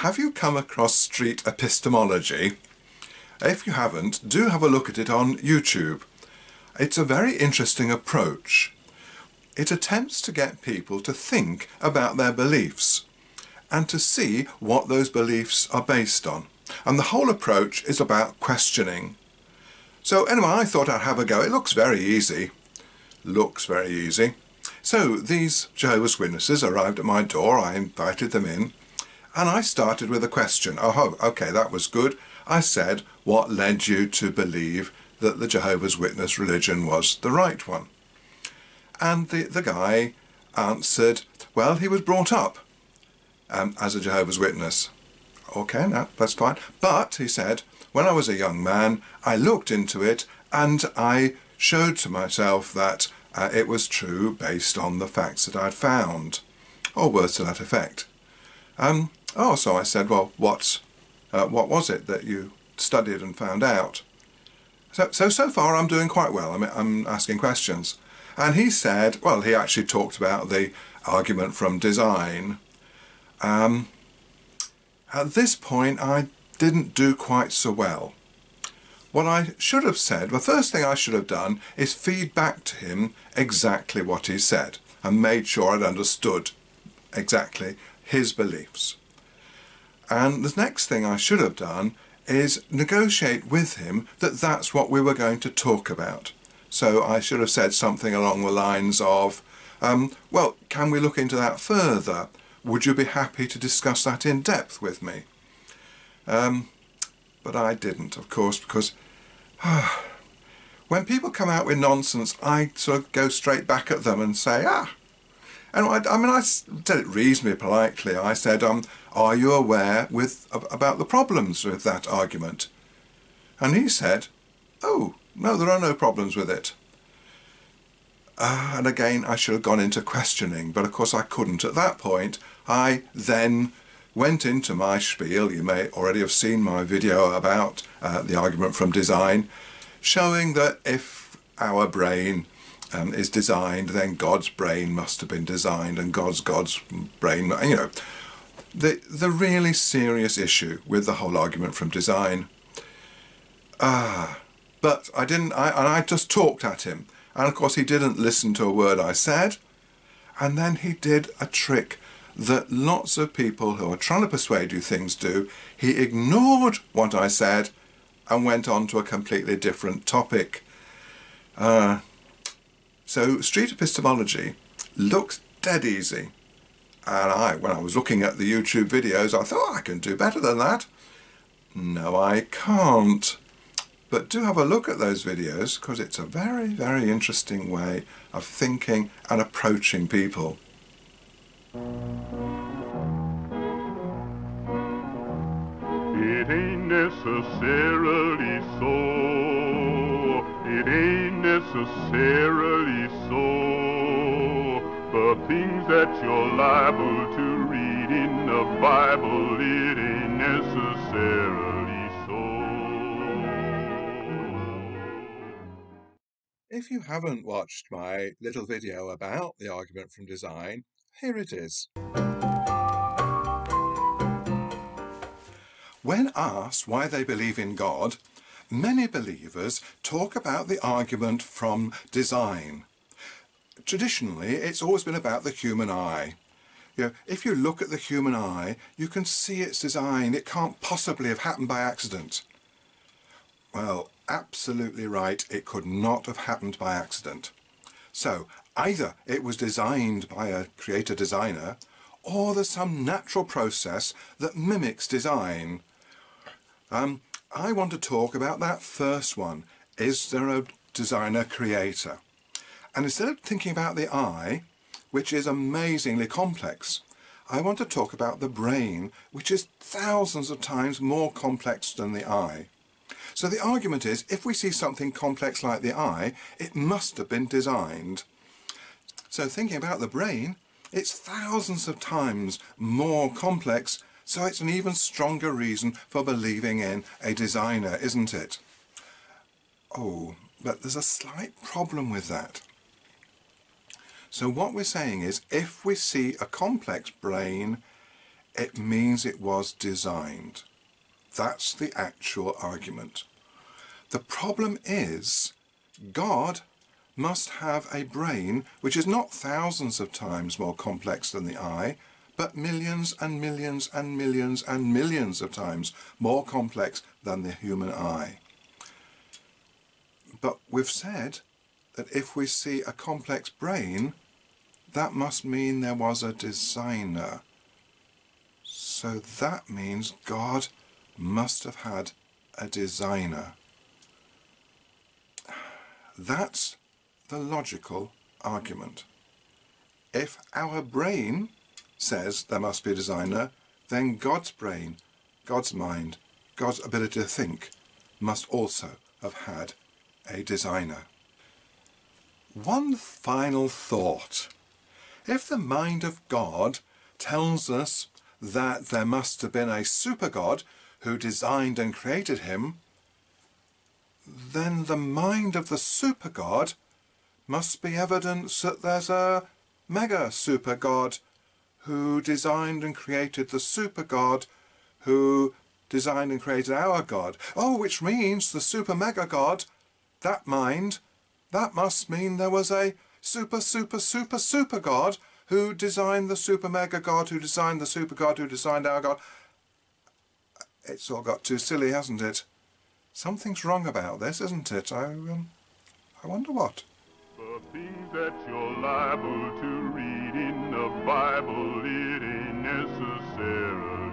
Have you come across street epistemology? If you haven't, do have a look at it on YouTube. It's a very interesting approach. It attempts to get people to think about their beliefs and to see what those beliefs are based on. And the whole approach is about questioning. So anyway, I thought I'd have a go. It looks very easy. So these Jehovah's Witnesses arrived at my door. I invited them in and I started with a question. Oh, okay, that was good. I said, what led you to believe that the Jehovah's Witness religion was the right one? And the guy answered, well, he was brought up as a Jehovah's Witness. Okay, no, that's fine. But, he said, when I was a young man, I looked into it and I showed to myself that it was true based on the facts that I'd found, or words to that effect. So I said, well, what was it that you studied and found out? So far I'm doing quite well. I'm asking questions. And he said, well, he actually talked about the argument from design. At this point, I didn't do quite so well. What I should have said, the first thing I should have done is feed back to him exactly what he said and made sure I'd understood exactly his beliefs. And the next thing I should have done is negotiate with him that that's what we were going to talk about. So I should have said something along the lines of, well, can we look into that further? Would you be happy to discuss that in depth with me? But I didn't, of course, because when people come out with nonsense, I sort of go straight back at them and say, And I said it reasonably politely. I said, are you aware about the problems with that argument? And he said, oh, no, there are no problems with it. And again, I should have gone into questioning, but of course I couldn't. At that point, I then went into my spiel. You may already have seen my video about the argument from design, showing that if our brain is designed, then God's brain must have been designed, and God's brain, the really serious issue with the whole argument from design. But I just talked at him, and of course he didn't listen to a word I said, and then he did a trick that lots of people who are trying to persuade you things do. He ignored what I said and went on to a completely different topic. So street epistemology looks dead easy, and when I was looking at the YouTube videos, I thought, I can do better than that. No, I can't. But do have a look at those videos, because it's a very, very interesting way of thinking and approaching people. It ain't necessarily so. It ain't necessarily so. The things that you're liable to read in the Bible, it ain't necessarily so. If you haven't watched my little video about the argument from design, here it is. When asked why they believe in God, many believers talk about the argument from design. Traditionally, it's always been about the human eye. If you look at the human eye, you can see its design. It can't possibly have happened by accident. Well, absolutely right, it could not have happened by accident. So, either it was designed by a creator-designer, or there's some natural process that mimics design. I want to talk about that first one. Is there a designer-creator? And instead of thinking about the eye, which is amazingly complex, I want to talk about the brain, which is thousands of times more complex than the eye. So the argument is, if we see something complex like the eye, it must have been designed. So thinking about the brain, it's thousands of times more complex, so it's an even stronger reason for believing in a designer, isn't it? Oh, but there's a slight problem with that. So what we're saying is, if we see a complex brain, It means it was designed. That's the actual argument. The problem is, God must have a brain which is not thousands of times more complex than the eye, but millions and millions and millions and millions of times more complex than the human eye. But we've said that if we see a complex brain, that must mean there was a designer. So that means God must have had a designer. That's the logical argument. If our brain says there must be a designer, then God's brain, God's mind, God's ability to think must also have had a designer. One final thought. If the mind of God tells us that there must have been a super God who designed and created him, then the mind of the super God must be evidence that there's a mega super God who designed and created the super God who designed and created our God. Oh, which means the super mega God, that mind, that must mean there was a super God who designed the super mega God who designed the super God who designed our God. It's all got too silly, hasn't it? Something's wrong about this, isn't it? I wonder what. The things that you're liable to read in the Bible, it ain't necessarily